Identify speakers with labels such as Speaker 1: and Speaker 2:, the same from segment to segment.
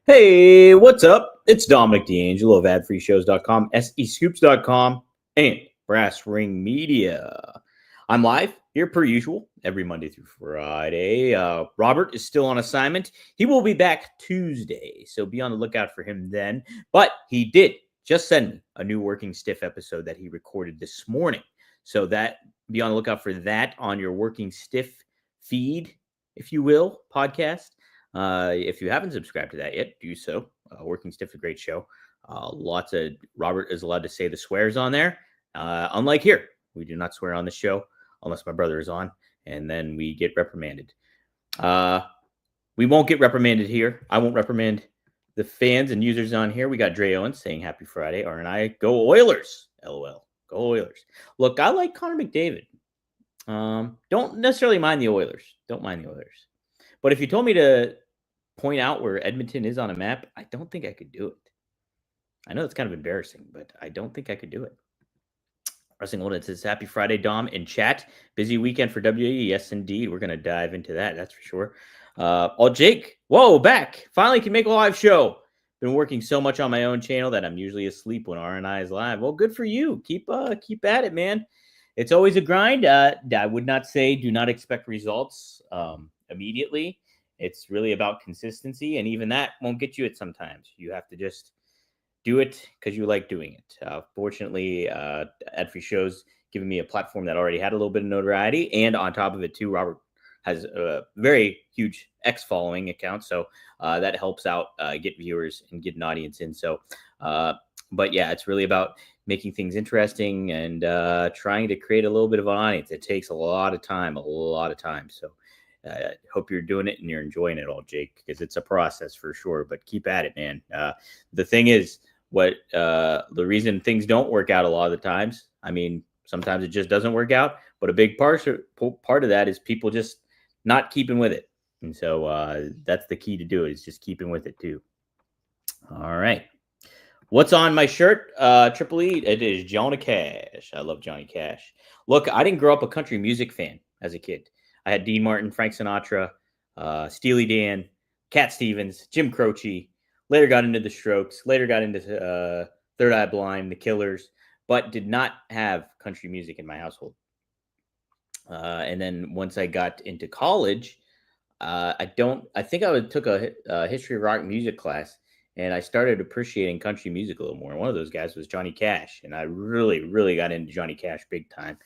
Speaker 1: Hey, what's up? It's Dominic D'Angelo of adfreeshows.com, SEScoops.com, and Brass Ring Media. I'm live here per usual every Monday through Friday. Robert is still on assignment. He will be back Tuesday, so be on the lookout for him then. But he did just send me a new Working Stiff episode that he recorded this morning. So that be on the lookout for that on your Working Stiff feed, if you will, podcast. If you haven't subscribed to that yet, do so. Working Stiff, a great show. Lots of Robert is allowed to say the swears on there. Unlike here, we do not swear on the show unless my brother is on, and then we get reprimanded. We won't get reprimanded here. I won't reprimand the fans and users on here. We got Dre Owens saying Happy Friday. R&I, go Oilers. LOL. Go Oilers. Look, I like Connor McDavid. Don't necessarily mind the Oilers. Don't mind the Oilers. But if you told me to point out where Edmonton is on a map, I don't think I could do it. I know it's kind of embarrassing, but I don't think I could do it. Wrestling Loaded says, Happy Friday, Dom, in chat. Busy weekend for WWE. Yes, indeed. We're going to dive into that. That's for sure. Jake, whoa, back. Finally can make a live show. Been working so much on my own channel that I'm usually asleep when R&I is live. Well, good for you. Keep at it, man. It's always a grind. I would not say do not expect results immediately. It's really about consistency, and even that won't get you it sometimes. You have to just do it because you like doing it. Fortunately, Ad Free Shows giving me a platform that already had a little bit of notoriety, and on top of it, too, Robert has a very huge X following account, so that helps out get viewers and get an audience in. So, but yeah, it's really about making things interesting and trying to create a little bit of an audience. It takes a lot of time. So hope you're doing it and you're enjoying it all, Jake, because it's a process for sure, but keep at it, man. The thing is, the reason things don't work out a lot of the times, I mean, sometimes it just doesn't work out, but a big part of that is people just not keeping with it. And so that's the key to do it, is just keeping with it too. All right. What's on my shirt? Triple E, it is Johnny Cash. I love Johnny Cash. Look, I didn't grow up a country music fan as a kid. I had Dean Martin, Frank Sinatra, Steely Dan, Cat Stevens, Jim Croce. Later got into the Strokes. Later got into Third Eye Blind, the Killers, but did not have country music in my household. And then once I got into college, I think I took a history of rock music class, and I started appreciating country music a little more. And one of those guys was Johnny Cash, and I really, really got into Johnny Cash big time.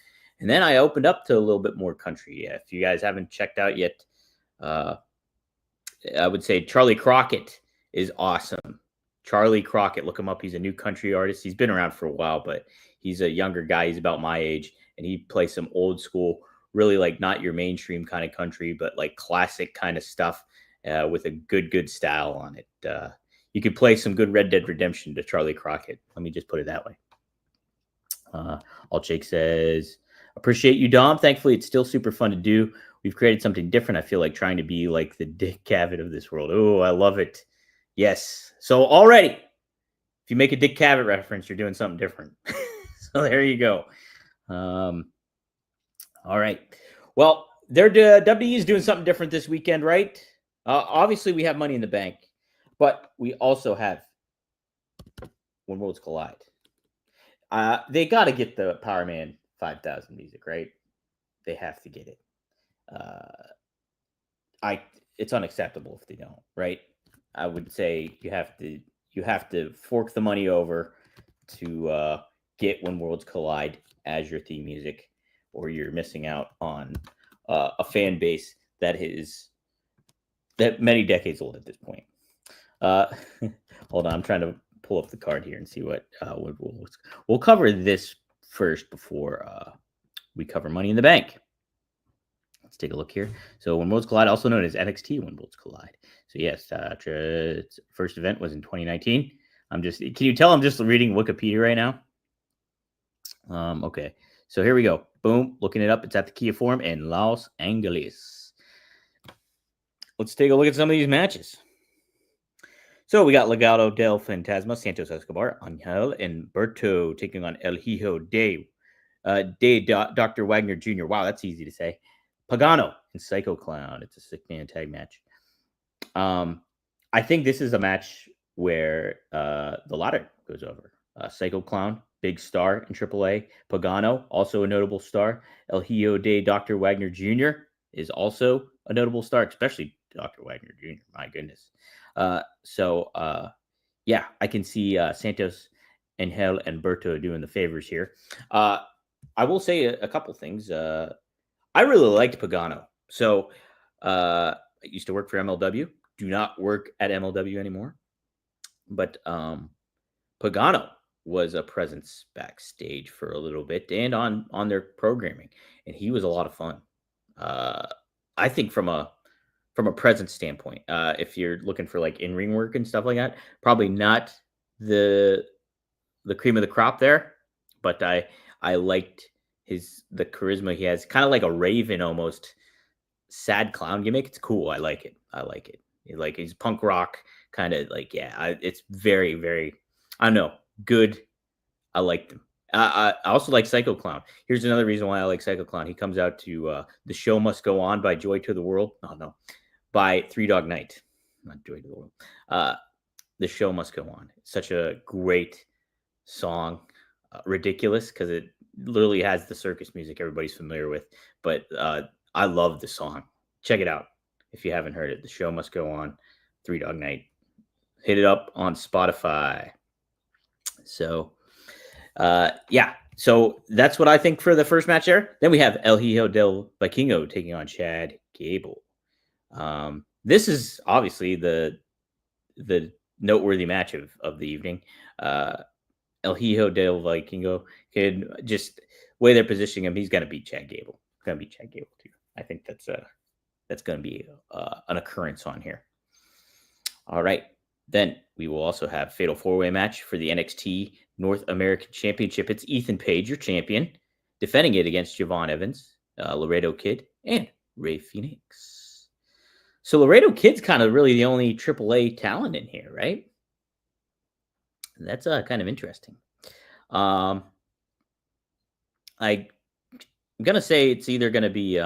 Speaker 1: And then I opened up to a little bit more country. If you guys haven't checked out yet, I would say Charlie Crockett is awesome. Charlie Crockett, look him up. He's a new country artist. He's been around for a while, but he's a younger guy. He's about my age, and he plays some old school, really like not your mainstream kind of country, but like classic kind of stuff with a good style on it. You could play some good Red Dead Redemption to Charlie Crockett. Let me just put it that way. All Jake says, appreciate you, Dom. Thankfully, it's still super fun to do. We've created something different. I feel like trying to be like the Dick Cavett of this world. Oh, I love it. Yes. So already, if you make a Dick Cavett reference, you're doing something different. So there you go. All right. Well, WWE is doing something different this weekend, right? Obviously, we have Money in the Bank, but we also have When Worlds Collide. They got to get the Power Man 5000 music, right? They have to get it. It's unacceptable if they don't, right? I would say you have to fork the money over to get When Worlds Collide as your theme music, or you're missing out on a fan base that many decades old at this point. Hold on, I'm trying to pull up the card here and see what we'll cover this first before we cover Money in the Bank. Let's take a look here. So When Worlds Collide, also known as NXT When Worlds Collide. So yes, first event was in 2019. Can you tell I'm just reading Wikipedia right now? Okay, so here we go. Boom, looking it up. It's at the Kia Forum in Los Angeles. Let's take a look at some of these matches. So we got Legado del Fantasma, Santos Escobar, Angel, and Berto taking on El Hijo de Dr. Wagner Jr. Wow, that's easy to say. Pagano and Psycho Clown. It's a 6-man tag match. I think this is a match where the ladder goes over. Psycho Clown, big star in AAA. Pagano, also a notable star. El Hijo de Dr. Wagner Jr. is also a notable star, especially Dr. Wagner Jr. My goodness. Yeah, I can see Santos, Angel, and Berto doing the favors here. I will say a couple things. I really liked Pagano. So I used to work for MLW. Do not work at MLW anymore. But Pagano was a presence backstage for a little bit and on their programming, and he was a lot of fun. Uh, I think from a presence standpoint, if you're looking for like in ring work and stuff like that, probably not the the cream of the crop there, but I liked the charisma he has, kind of like a Raven almost sad clown gimmick. It's cool. I like it. I like it. Like he's punk rock kind of like it's very very I don't know good. I like them. I also like Psycho Clown. Here's another reason why I like Psycho Clown. He comes out to "The Show Must Go On" by Joy to the World. Oh no, by Three Dog Night, not Joy to the World. "The Show Must Go On." Such a great song. Ridiculous because it literally has the circus music everybody's familiar with. But I love the song. Check it out if you haven't heard it. The Show Must Go On. Three Dog Night. Hit it up on Spotify. So, yeah. So that's what I think for the first match there. Then we have El Hijo del Vikingo taking on Chad Gable. This is obviously the noteworthy match of the evening. El Hijo del Vikingo could just way they're positioning him. He's going to beat Chad Gable. Going to beat Chad Gable too. I think that's going to be an occurrence on here. All right. Then we will also have Fatal 4-Way match for the NXT North American Championship. It's Ethan Page, your champion, defending it against Javon Evans, Laredo Kid, and Ray Phoenix. So Laredo Kid's kind of really the only AAA talent in here, right? That's kind of interesting. I'm gonna say it's either gonna be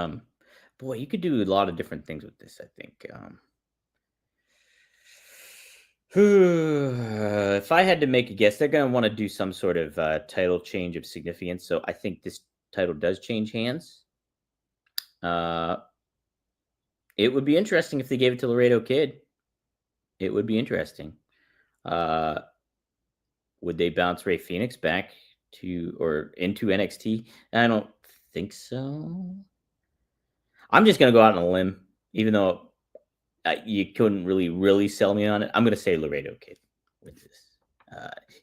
Speaker 1: boy, you could do a lot of different things with this, I think. If I had to make a guess, they're gonna want to do some sort of title change of significance. So I think this title does change hands. It would be interesting if they gave it to Laredo Kid. It would be interesting. Would they bounce Ray Phoenix back to or into NXT? I don't think so. I'm just gonna go out on a limb, even though you couldn't really sell me on it. I'm gonna say Laredo Kid wins this.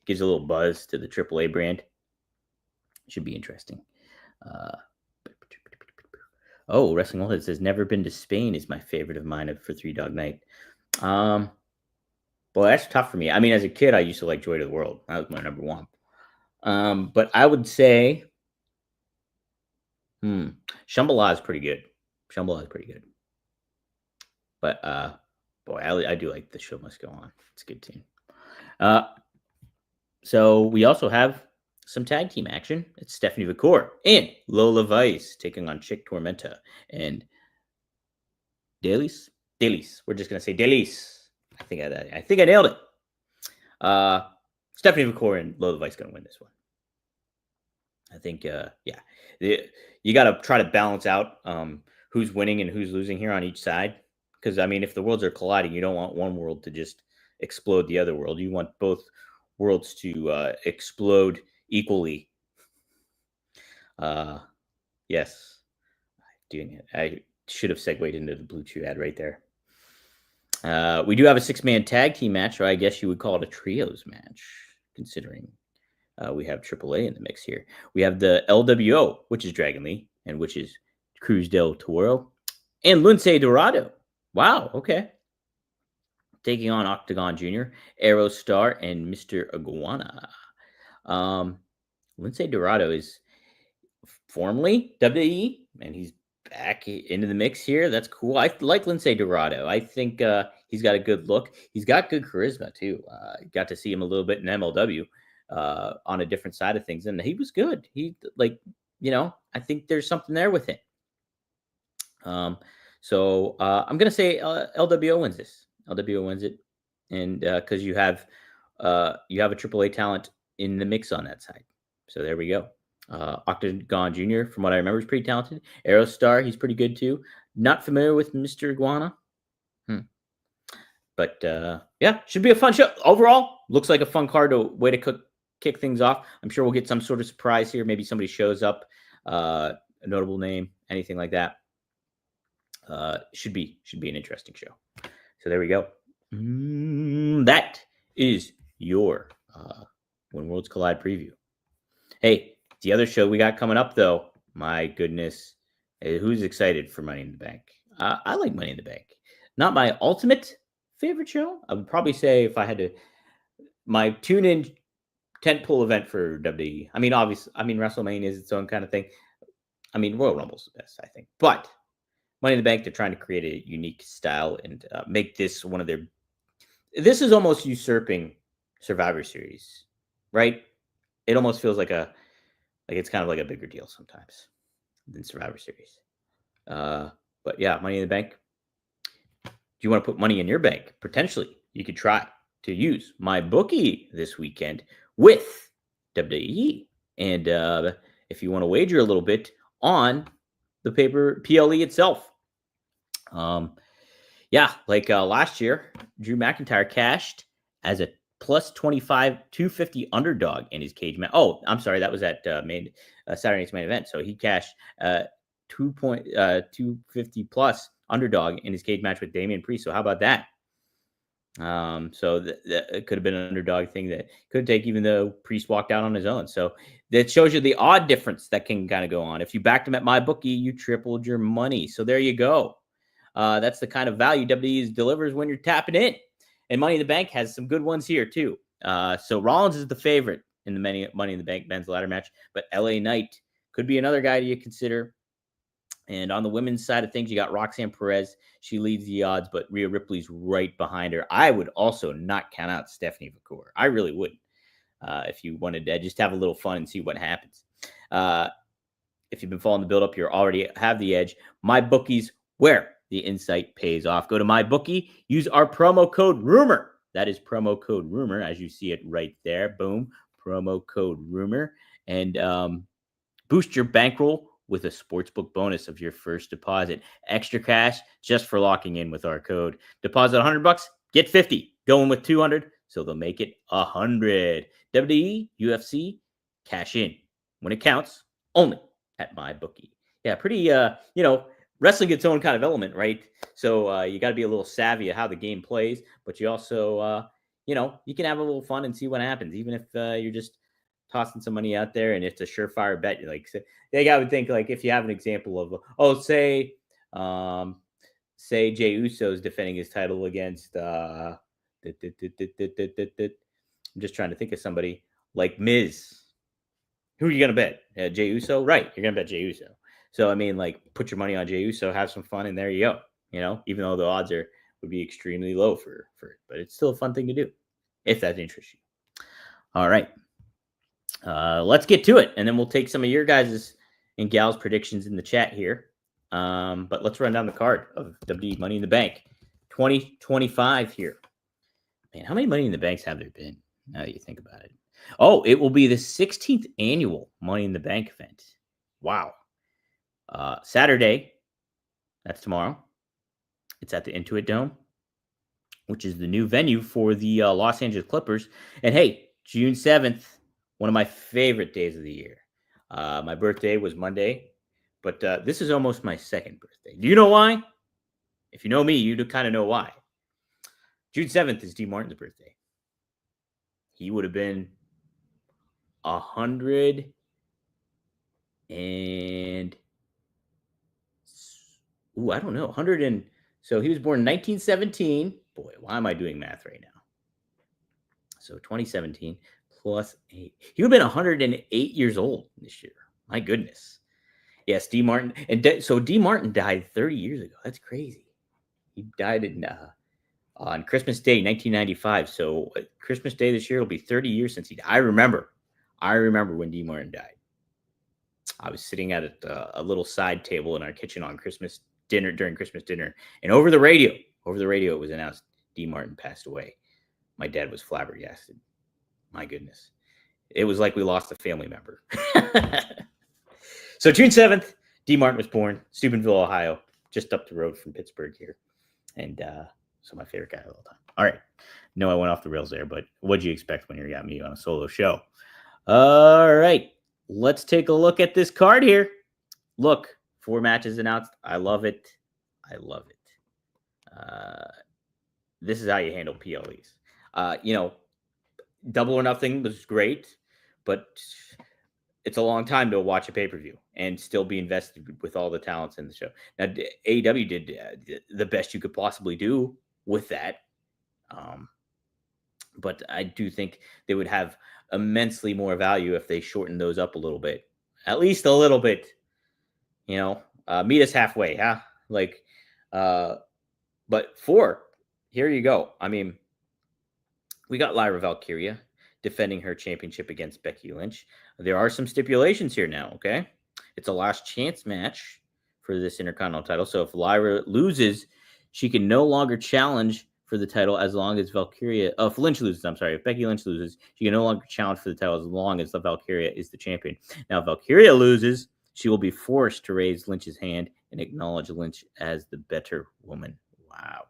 Speaker 1: Gives a little buzz to the AAA brand. Should be interesting. Wrestling World says never been to Spain is my favorite of mine for Three Dog Night. Well, that's tough for me. I mean, as a kid, I used to like Joy to the World. That was my number one. But I would say, Shambhala is pretty good. Shambhala is pretty good. But boy, I do like The Show Must Go On. It's a good team. So we also have some tag team action. It's Stephanie Vicor and Lola Vice taking on Chick Tormenta and Delis. We're just gonna say Delis. I think I nailed it. Stephanie Vicor and Lola Vice gonna win this one. I think, you got to try to balance out who's winning and who's losing here on each side. Because I mean, if the worlds are colliding, you don't want one world to just explode the other world. You want both worlds to explode equally. Yes, doing it. I should have segued into the Blue Chew ad right there. We do have a 6-man tag team match, or I guess you would call it a trios match, considering we have AAA in the mix here. We have the LWO, which is Dragon Lee, and which is Cruz del Toro, and Lince Dorado. Wow, okay. Taking on Octagon Jr., Aerostar, and Mr. Iguana. Lince Dorado is formerly WWE, and he's back into the mix here. That's cool. I like Lince Dorado. I think he's got a good look. He's got good charisma, too. Got to see him a little bit in MLW on a different side of things, and he was good. He, I think there's something there with him. So I'm going to say LWO wins this. LWO wins it. and because you have a AAA talent in the mix on that side. So there we go. Octagon Jr., from what I remember, is pretty talented. Aerostar, he's pretty good too. Not familiar with Mr. Iguana. But yeah, should be a fun show. Overall, looks like a fun card to way to kick things off. I'm sure we'll get some sort of surprise here. Maybe somebody shows up, a notable name, anything like that. Should be an interesting show. So there we go. That is your When Worlds Collide preview. Hey, the other show we got coming up, though, my goodness, who's excited for Money in the Bank? I like Money in the Bank. Not my ultimate favorite show. I would probably say if I had to, my tune-in tentpole event for WWE. I mean, obviously, WrestleMania is its own kind of thing. I mean, Royal Rumble's the best, I think. But Money in the Bank, they're trying to create a unique style and make this one of their. This is almost usurping Survivor Series, right? It almost feels like it's kind of like a bigger deal sometimes than Survivor Series. But yeah, Money in the Bank. Do you want to put money in your bank? Potentially, you could try to use my bookie this weekend with WWE. And if you want to wager a little bit on the paper PLE itself. Yeah, like last year, Drew McIntyre cashed as a plus 25, 250 underdog in his cage match. Oh, I'm sorry. That was at Saturday night's main event. So he cashed 250 plus underdog in his cage match with Damian Priest. So how about that? So it could have been an underdog thing that could take, even though Priest walked out on his own. So that shows you the odd difference that can kind of go on. If you backed him at my bookie, you tripled your money. So there you go. That's the kind of value WWE delivers when you're tapping in. And Money in the Bank has some good ones here too. So Rollins is the favorite in the Money in the Bank men's ladder match, but LA Knight could be another guy you consider. And on the women's side of things, you got Roxanne Perez. She leads the odds, but Rhea Ripley's right behind her. I would also not count out Stephanie McCour. I really wouldn't. If you wanted to just have a little fun and see what happens. If you've been following the build-up, you already have the edge. My bookies, where the insight pays off. Go to my bookie. Use our promo code RUMOR. That is promo code RUMOR, as you see it right there. Boom. Promo code RUMOR. And boost your bankroll with a sportsbook bonus of your first deposit. Extra cash just for locking in with our code. Deposit $100, get 50. Going with 200, so they'll make it 100. WWE, UFC, cash in when it counts, only at my bookie. Yeah, pretty, wrestling its own kind of element, right? So you got to be a little savvy of how the game plays, but you also, you can have a little fun and see what happens, even if you're just tossing some money out there and it's a surefire bet. You're like, I would think, like, if you have an example of, say Jey Uso's defending his title against, I'm just trying to think of somebody like Miz. Who are you going to bet? Jey Uso? Right. You're going to bet Jey Uso. So, I mean, like, put your money on Jey Uso, have some fun, and there you go. Even though the odds would be extremely low for it, but it's still a fun thing to do if that interests you. All right. Let's get to it, and then we'll take some of your guys' and gals' predictions in the chat here. But let's run down the card of WWE Money in the Bank 2025 here. Man, how many Money in the Banks have there been, now that you think about it? Oh, it will be the 16th annual Money in the Bank event. Wow. Saturday, that's tomorrow. It's at the Intuit Dome, which is the new venue for the Los Angeles Clippers. And hey, June 7th, one of my favorite days of the year. My birthday was Monday, but this is almost my second birthday. Do you know why? If you know me, you kind of know why. June 7th is D. Martin's birthday. He would have been 100 and... I don't know. 100 and... So he was born in 1917. Boy, why am I doing math right now? So 2017 plus 8. He would have been 108 years old this year. My goodness. Yes, D. Martin. And so D. Martin died 30 years ago. That's crazy. He died on Christmas Day, 1995. So Christmas Day this year will be 30 years since he died. I remember when D. Martin died. I was sitting at a little side table in our kitchen on Christmas dinner, during Christmas dinner. And over the radio, it was announced D. Martin passed away. my dad was flabbergasted. My goodness. It was like we lost a family member. So June 7th, D. Martin was born, Steubenville, Ohio, just up the road from Pittsburgh here. And so my favorite guy of all time. All right. No, I went off the rails there, but what'd you expect when you got me on a solo show? All right. Let's take a look at this card here. Look, 4 matches announced. I love it. I love it. This is how you handle PLEs. Double or Nothing was great, but it's a long time to watch a pay-per-view and still be invested with all the talents in the show. Now, AEW did the best you could possibly do with that. But I do think they would have immensely more value if they shortened those up a little bit. At least a little bit. Meet us halfway, huh? But 4, here you go. I mean, we got Lyra Valkyria defending her championship against Becky Lynch. There are some stipulations here now, okay? It's a last chance match for this Intercontinental title. So if Lyra loses, she can no longer challenge for the title as long as if Lynch loses, if Becky Lynch loses, she can no longer challenge for the title as long as the Valkyria is the champion. Now, if Valkyria loses, she will be forced to raise Lynch's hand and acknowledge Lynch as the better woman. Wow.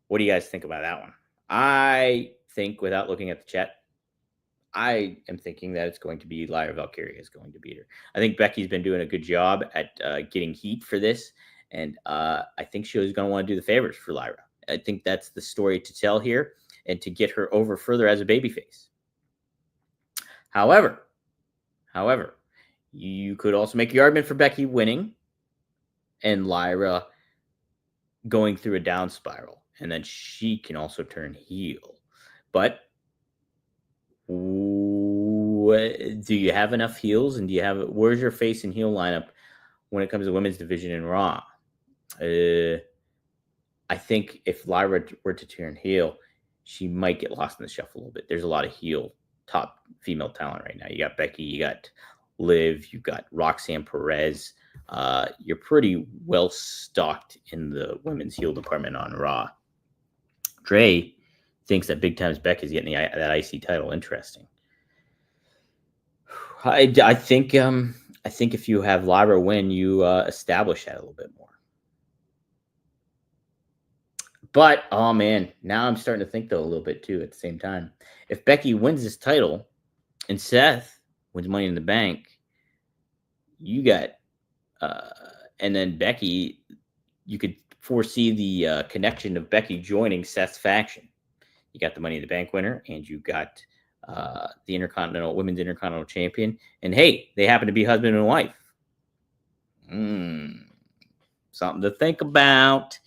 Speaker 1: What do you guys think about that one? I think, without looking at the chat, I am thinking that it's going to be Lyra Valkyria is going to beat her. I think Becky's been doing a good job at getting heat for this, and I think she was going to want to do the favors for Lyra. I think that's the story to tell here and to get her over further as a babyface. However, you could also make the argument for Becky winning and Lyra going through a down spiral, and then she can also turn heel. But do you have enough heels, and where's your face and heel lineup when it comes to women's division in Raw? I think if Lyra were to turn heel, she might get lost in the shuffle a little bit. There's a lot of heel top female talent right now. You got Becky, you got Liv, you got Roxanne Perez. You're pretty well stocked in the women's heel department on Raw. Dre thinks that Big Time's Beck is getting that IC title. Interesting. I think if you have Lyra win, you establish that a little bit more. But oh man, now I'm starting to think though a little bit too at the same time. If Becky wins this title and Seth wins Money in the Bank, you got and then Becky, you could foresee the connection of Becky joining Seth's faction. You got the Money in the Bank winner, and you got the women's Intercontinental champion. And hey, they happen to be husband and wife. Something to think about.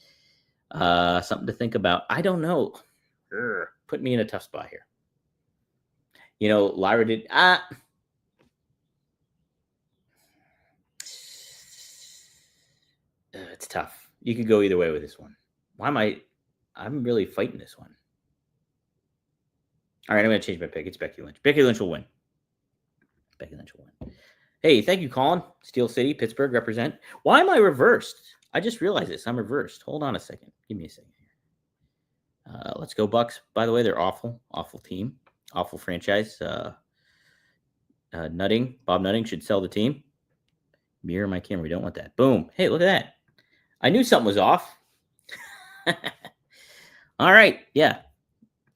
Speaker 1: I don't know. Put me in a tough spot here. Lyra did. It's tough. You could go either way with this one. I'm really fighting this one. All right, I'm going to change my pick. It's Becky Lynch. Becky Lynch will win. Hey, thank you, Colin. Steel City, Pittsburgh, represent. Why am I reversed? I just realized this. I'm reversed. Hold on a second. Give me a second here. Let's go Bucks. By the way, they're awful team. Awful franchise. Bob Nutting should sell the team. Mirror my camera. We don't want that. Boom. Hey, look at that. I knew something was off. All right. Yeah.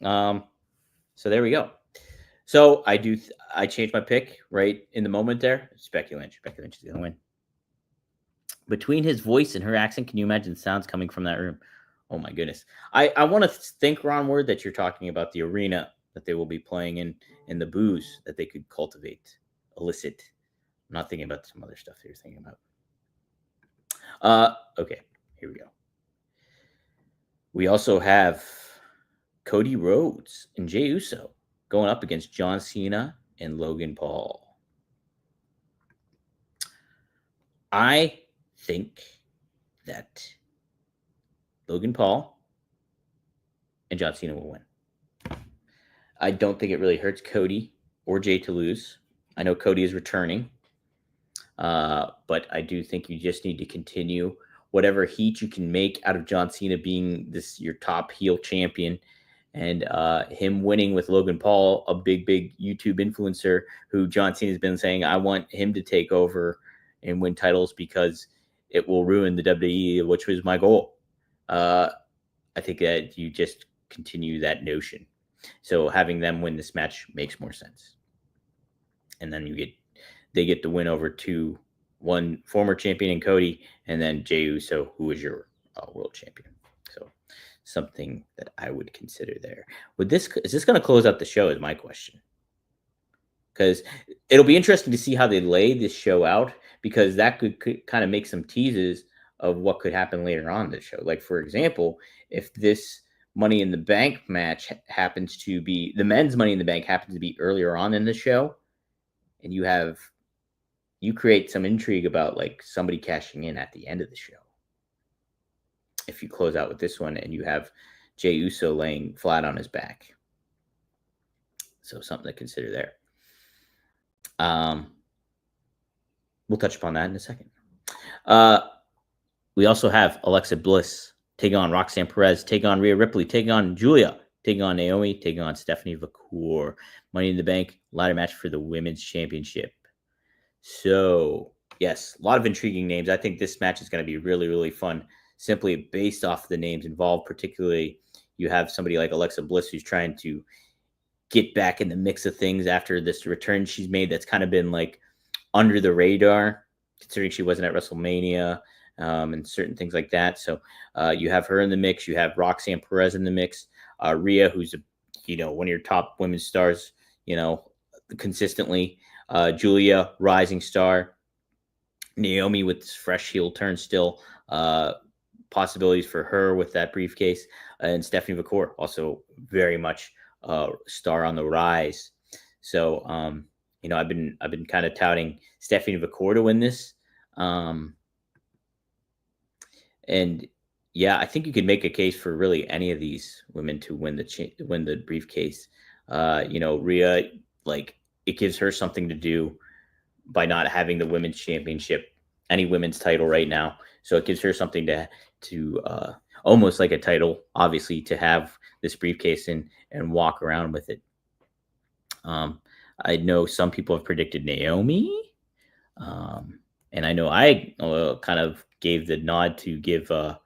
Speaker 1: So there we go. So I changed my pick right in the moment there. It's Becky Lynch. Becky Lynch is going to win. Between his voice and her accent, can you imagine sounds coming from that room? Oh my goodness. I want to think, Ron Word, that you're talking about the arena that they will be playing in and the booze that they could cultivate, elicit. I'm not thinking about some other stuff that you're thinking about. Okay, here we go. We also have Cody Rhodes and Jey Uso going up against John Cena and Logan Paul. I think that Logan Paul and John Cena will win. I don't think it really hurts Cody or Jey to lose. I know Cody is returning, but I do think you just need to continue whatever heat you can make out of John Cena being your top heel champion, and him winning with Logan Paul, a big YouTube influencer who John Cena has been saying, I want him to take over and win titles because it will ruin the WWE, which was my goal. I think that you just continue that notion. So having them win this match makes more sense. And then they get the win over one former champion in Cody, and then Jey Uso, who is your world champion. So something that I would consider there. Is this going to close out the show? Is my question. Because it'll be interesting to see how they lay this show out, because that could kind of make some teases of what could happen later on in the show. Like, for example, if this Money in the Bank match happens to be, the men's Money in the Bank happens to be earlier on in the show, and you create some intrigue about like somebody cashing in at the end of the show. If you close out with this one and you have Jey Uso laying flat on his back. So something to consider there. We'll touch upon that in a second. We also have Alexa Bliss take on Roxanne Perez, take on Rhea Ripley, take on Julia, take on Naomi, take on Stephanie McCool. Money in the Bank ladder match for the women's championship. So, yes, a lot of intriguing names. I think this match is going to be really, really fun, simply based off the names involved. Particularly, you have somebody like Alexa Bliss who's trying to get back in the mix of things after this return she's made that's kind of been like under the radar, considering she wasn't at WrestleMania and certain things like that. So you have her in the mix. You have Roxanne Perez in the mix. Rhea, who's one of your top women's stars, consistently. Julia, rising star. Naomi with this fresh heel turn still. Possibilities for her with that briefcase. And Stephanie McCool, also very much star on the rise. So, I've been kind of touting Stephanie McCool to win this. And yeah, I think you could make a case for really any of these women to win the briefcase. Rhea, like, it gives her something to do by not having the women's championship, any women's title right now. So it gives her something to almost like a title, obviously, to have this briefcase and walk around with it. I know some people have predicted Naomi. And I know I kind of gave the nod to give Bakor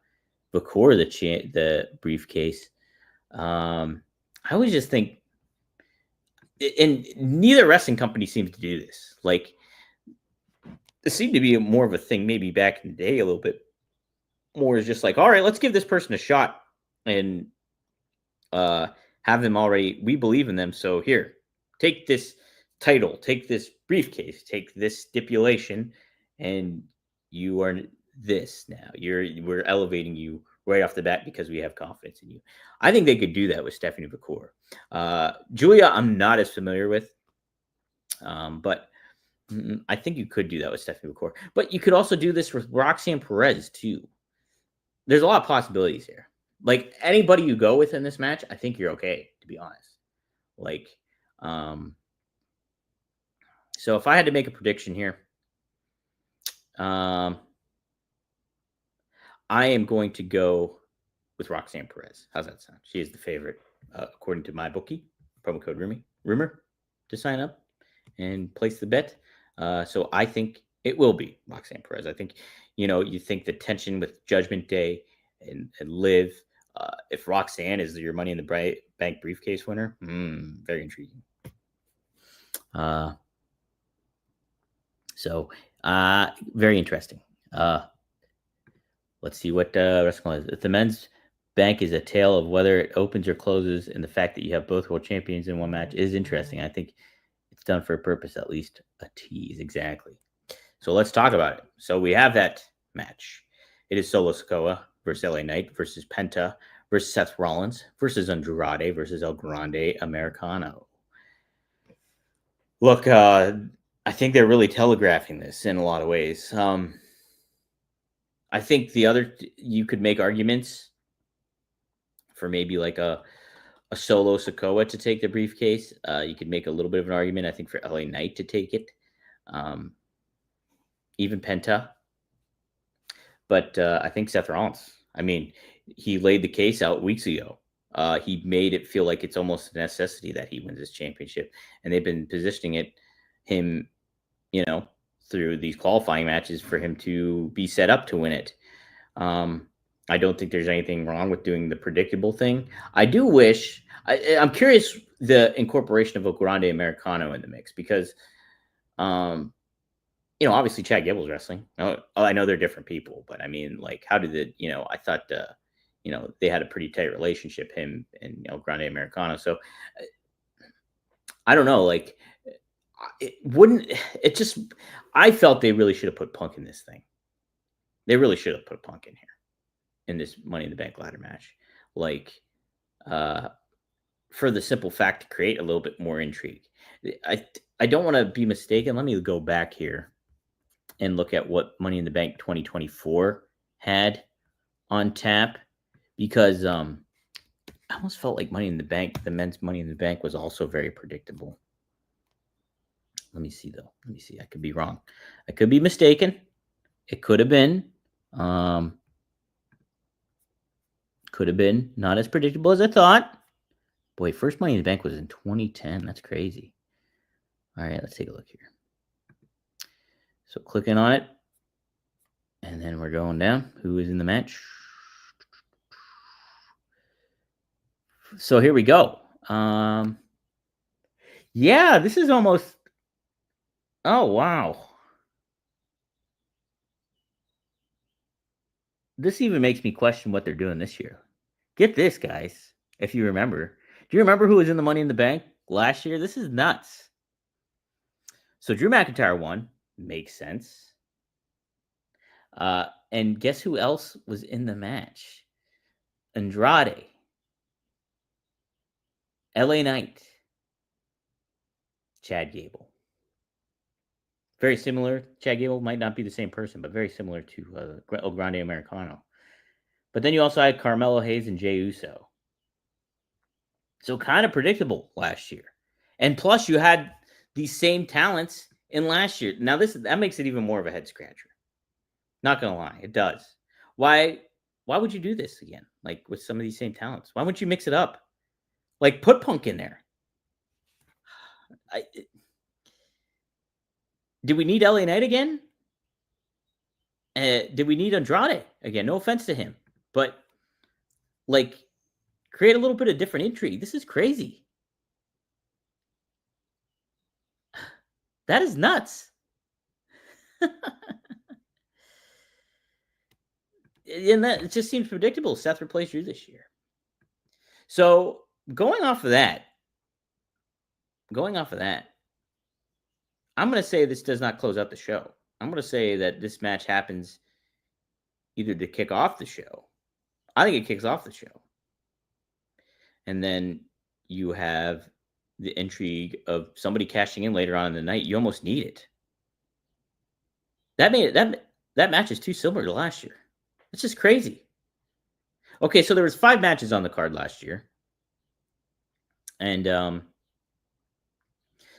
Speaker 1: the briefcase. I always just think, and neither wrestling company seems to do this. Like, it seemed to be more of a thing maybe back in the day a little bit more, is just like, all right, let's give this person a shot and have them already. We believe in them, so here, take this title, take this briefcase, take this stipulation, and you are this now. We're elevating you right off the bat because we have confidence in you. I think they could do that with Stephanie McCool. Julia, I'm not as familiar with, but I think you could do that with Stephanie McCool. But you could also do this with Roxanne Perez too. There's a lot of possibilities here. Like, anybody you go with in this match, I think you're okay, to be honest. Like, so if I had to make a prediction here, I am going to go with Roxanne Perez. How's that sound? She is the favorite, according to my bookie. Promo code rumor to sign up and place the bet. So I think it will be Roxanne Perez. I think, you think the tension with Judgment Day and Liv, if Roxanne is your Money in the Bank briefcase winner, very intriguing. So very interesting. Let's see what wrestling is. If the men's bank is a tale of whether it opens or closes, and the fact that you have both world champions in one match is interesting. I think it's done for a purpose, at least a tease. Exactly. So let's talk about it. So we have that match. It is Solo Sikoa versus LA Knight versus Penta versus Seth Rollins versus Andrade versus El Grande Americano. Look, I think they're really telegraphing this in a lot of ways. I think you could make arguments for maybe like a Solo Sikoa to take the briefcase. You could make a little bit of an argument, I think, for LA Knight to take it. Even Penta. But I think Seth Rollins. I mean, he laid the case out weeks ago. He made it feel like it's almost a necessity that he wins this championship, and they've been positioning him, through these qualifying matches for him to be set up to win it. I don't think there's anything wrong with doing the predictable thing. I do wish. I'm curious the incorporation of a Grande Americano in the mix because, obviously Chad Gable's wrestling. I know they're different people, but I mean, like, how did it? I thought, they had a pretty tight relationship, him and Grande Americano. So I don't know, like, it wouldn't. It just. I felt they really should have put Punk in this thing. They really should have put Punk in here in this Money in the Bank ladder match, like, for the simple fact to create a little bit more intrigue. I don't want to be mistaken. Let me go back here and look at what Money in the Bank 2024 had on tap, because I almost felt like Money in the Bank, the men's Money in the Bank, was also very predictable. Let me see, though. Let me see. I could be wrong. I could be mistaken. It could have been. Could have been not as predictable as I thought. Boy, first Money in the Bank was in 2010. That's crazy. All right, let's take a look here. So clicking on it, and then we're going down. Who is in the match? So here we go. Yeah, this is almost. Oh, wow. This even makes me question what they're doing this year. Get this, guys, if you remember. Do you remember who was in the Money in the Bank last year? This is nuts. So Drew McIntyre won. Makes sense. And guess who else was in the match? Andrade, LA Knight, Chad Gable. Very similar. Chad Gable might not be the same person, but very similar to El Grande Americano. But then you also had Carmelo Hayes and Jey Uso. So kind of predictable last year. And plus you had these same talents in last year. Now that makes it even more of a head scratcher. Not going to lie, it does. Why would you do this again? Like, with some of these same talents? Why wouldn't you mix it up? Like, put Punk in there. Did we need LA Knight again? Did we need Andrade again? No offense to him, but, like, create a little bit of different intrigue. This is crazy. That is nuts. And that it just seems predictable. Seth replaced you this year. So going off of that, I'm going to say this does not close out the show. I'm going to say that this match happens either to kick off the show. I think it kicks off the show. And then you have the intrigue of somebody cashing in later on in the night. You almost need it. That match is too similar to last year. It's just crazy. Okay, so there was 5 matches on the card last year. And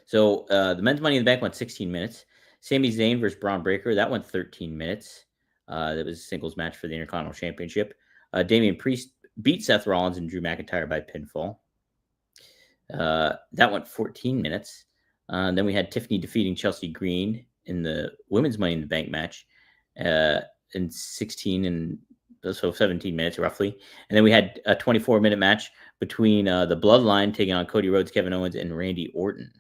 Speaker 1: so the men's Money in the Bank went 16 minutes. Sami Zayn versus Braun Breaker, that went 13 minutes. That was a singles match for the Intercontinental Championship. Damian Priest beat Seth Rollins and Drew McIntyre by pinfall. That went 14 minutes. Then we had Tiffany defeating Chelsea Green in the women's Money in the Bank match in 17 minutes roughly. And then we had a 24-minute match between the Bloodline taking on Cody Rhodes, Kevin Owens, and Randy Orton.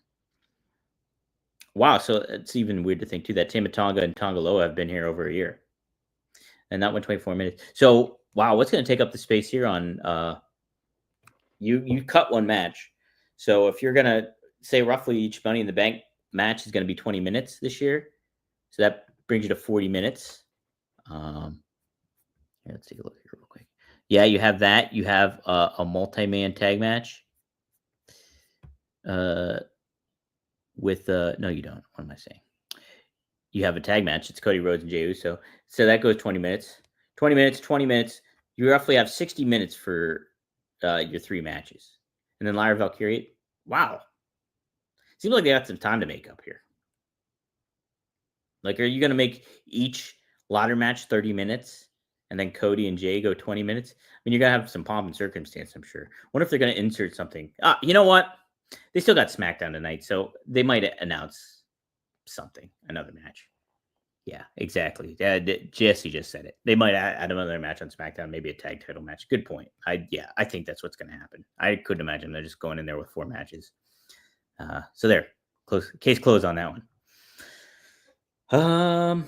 Speaker 1: Wow, so it's even weird to think, too, that Tama Tonga and Tonga Loa have been here over a year. And that went 24 minutes. So, wow, what's going to take up the space here on you cut one match. So if you're going to say roughly each Money in the Bank match is going to be 20 minutes this year, so that brings you to 40 minutes. Here, let's take a look here real quick. Yeah, you have that. You have a multi-man tag match. With no, you don't. What am I saying? You have a tag match. It's Cody Rhodes and Jey Uso. So that goes 20 minutes. 20 minutes, 20 minutes. You roughly have 60 minutes for your 3 matches. And then Lyra Valkyrie. Wow. Seems like they got some time to make up here. Like, are you going to make each ladder match 30 minutes, and then Cody and Jay go 20 minutes. I mean, you're going to have some pomp and circumstance, I'm sure. Wonder if they're going to insert something. You know what? They still got SmackDown tonight, so they might announce something, another match. Yeah, exactly. Jesse just said it. They might add another match on SmackDown, maybe a tag title match. Good point. I think that's what's going to happen. I couldn't imagine they're just going in there with 4 matches. So there, case closed on that one.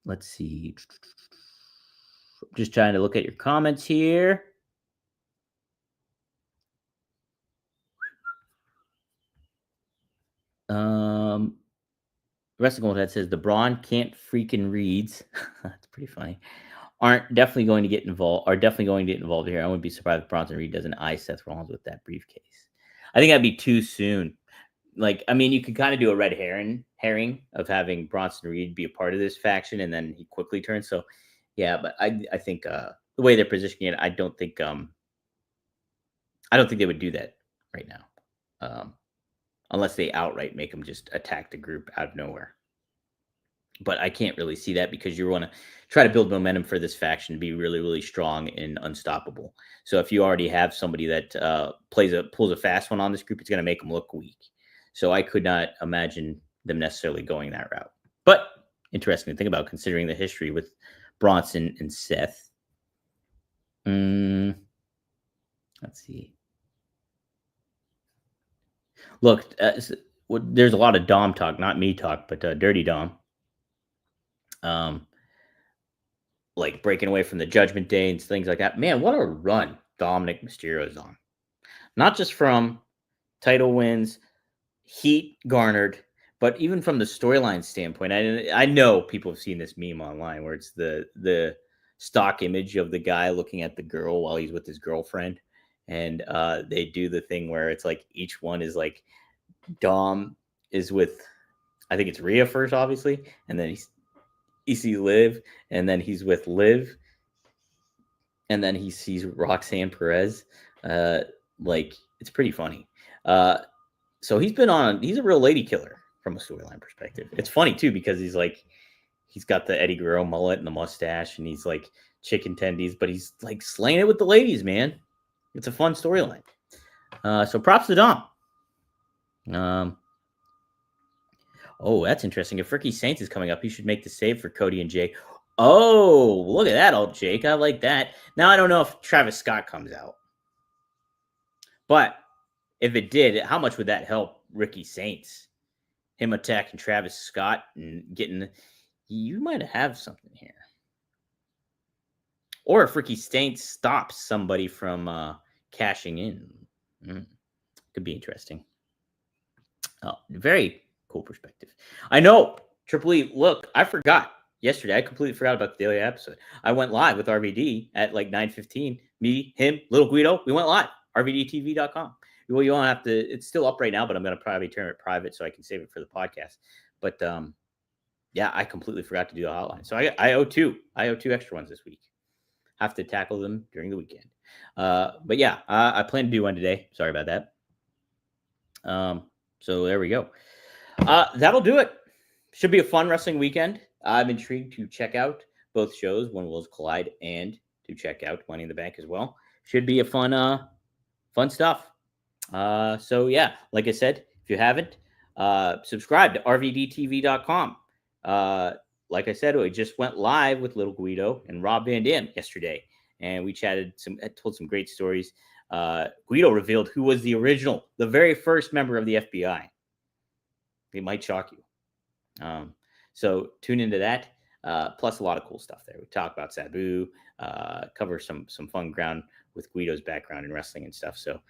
Speaker 1: Let's see. Just trying to look at your comments here. Wrestling Gold Head says the Braun can't freaking reads. That's pretty funny. Are definitely going to get involved here. I wouldn't be surprised if Bronson Reed doesn't eye Seth Rollins with that briefcase. I think that'd be too soon. Like, I mean, you could kind of do a red herring of having Bronson Reed be a part of this faction, and then he quickly turns. So, yeah, but I think the way they're positioning it, I don't think they would do that right now, unless they outright make him just attack the group out of nowhere. But I can't really see that because you want to try to build momentum for this faction to be really, really strong and unstoppable. So if you already have somebody that pulls a fast one on this group, it's going to make them look weak. So I could not imagine them necessarily going that route. But interesting to think about considering the history with Bronson and Seth. Let's see. Look, there's a lot of Dom talk, not me talk, but Dirty Dom. Like breaking away from the Judgment Day and things like that. Man, what a run Dominic Mysterio is on. Not just from title wins, heat garnered, but even from the storyline standpoint. I know people have seen this meme online where it's the stock image of the guy looking at the girl while he's with his girlfriend. And they do the thing where it's like each one is like Dom is with, I think it's Rhea first, obviously, and then he sees Liv, and then he's with Liv, and then he sees Roxanne Perez. Like, it's pretty funny. So he's a real lady killer from a storyline perspective. It's funny too because he's got the Eddie Guerrero mullet and the mustache, and he's like chicken tendies, but he's like slaying it with the ladies, man. It's a fun storyline. So props to Dom. Oh, that's interesting. If Ricky Saints is coming up, he should make the save for Cody and Jay. Oh, look at that, old Jake. I like that. Now, I don't know if Travis Scott comes out. But if it did, how much would that help Ricky Saints? Him attacking Travis Scott and getting... You might have something here. Or if Ricky Saints stops somebody from cashing in. Could be interesting. Oh, very cool perspective. I know. Triple E, look, I forgot. Yesterday, I completely forgot about the daily episode. I went live with RVD at like 9:15. Me, him, Little Guido, we went live. RVDTV.com. Well, you don't have to. It's still up right now, but I'm going to probably turn it private so I can save it for the podcast. But yeah, I completely forgot to do the hotline. So I owe two. I owe 2 extra ones this week. Have to tackle them during the weekend. But yeah, I plan to do one today. Sorry about that. So there we go. That'll do it. Should be a fun wrestling weekend. I'm intrigued to check out both shows, When Worlds Collide, and to check out Money in the Bank as well. Should be a fun stuff. So yeah, like I said, if you haven't, subscribe to rvdtv.com. Like I said, we just went live with Little Guido and Rob Van Dam yesterday, and we told some great stories. Guido revealed who was the very first member of the FBI. It might shock you. So tune into that. Plus a lot of cool stuff there. We talk about Sabu, cover some fun ground with Guido's background in wrestling and stuff. So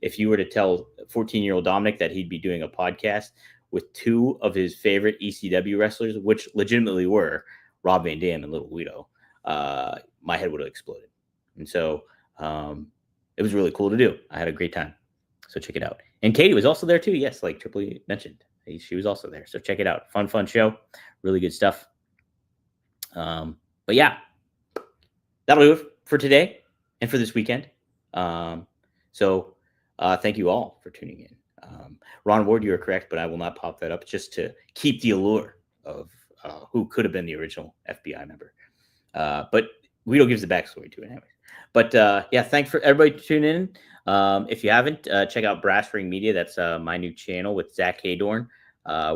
Speaker 1: if you were to tell 14-year-old Dominic that he'd be doing a podcast with 2 of his favorite ECW wrestlers, which legitimately were Rob Van Dam and Little Guido, my head would have exploded. And so it was really cool to do. I had a great time. So check it out. And Katie was also there too. Yes, like Triple E mentioned. She was also there. So check it out. Fun show. Really good stuff. But yeah, that'll do it for today and for this weekend. So thank you all for tuning in. Ron Ward, you are correct, but I will not pop that up just to keep the allure of who could have been the original FBI member. But Guido gives the backstory to it anyway. But yeah, thanks for everybody tuning in. If you haven't, check out Brass Ring Media. That's my new channel with Zach Haydorn.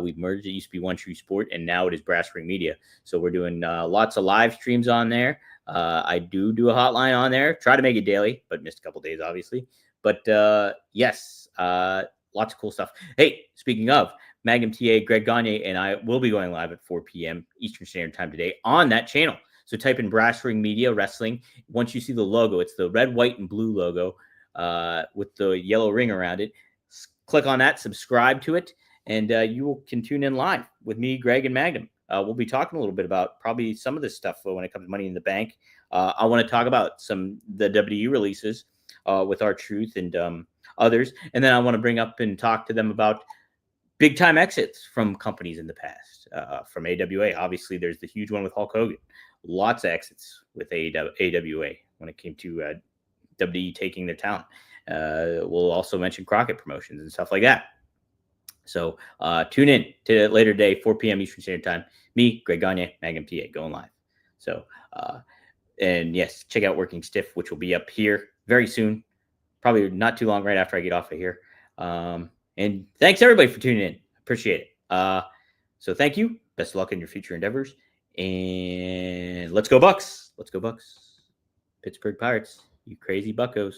Speaker 1: We've merged. It used to be One True Sport, and now it is Brass Ring Media. So we're doing lots of live streams on there. I do a hotline on there. Try to make it daily, but missed a couple days, obviously. But yes, lots of cool stuff. Hey, speaking of, Magnum TA, Greg Gagne, and I will be going live at 4 p.m. Eastern Standard Time today on that channel. So type in Brass Ring Media Wrestling. Once you see the logo, it's the red, white, and blue logo with the yellow ring around it. Click on that, subscribe to it, and you can tune in live with me, Greg, and Magnum. We'll be talking a little bit about probably some of this stuff when it comes to Money in the Bank. I want to talk about the WWE releases with R-Truth and others. And then I want to bring up and talk to them about big-time exits from companies in the past. From AWA, obviously, there's the huge one with Hulk Hogan. Lots of exits with AWA when it came to WWE taking their talent. We'll also mention Crockett Promotions and stuff like that. So tune in to later today, 4 p.m. Eastern Standard Time. Me, Greg Gagne, Magnum TA, going live. So, and yes, check out Working Stiff, which will be up here very soon. Probably not too long right after I get off of here. And thanks everybody for tuning in. Appreciate it. So thank you. Best of luck in your future endeavors. And let's go Bucks. Let's go Bucks. Pittsburgh Pirates. You crazy buckos.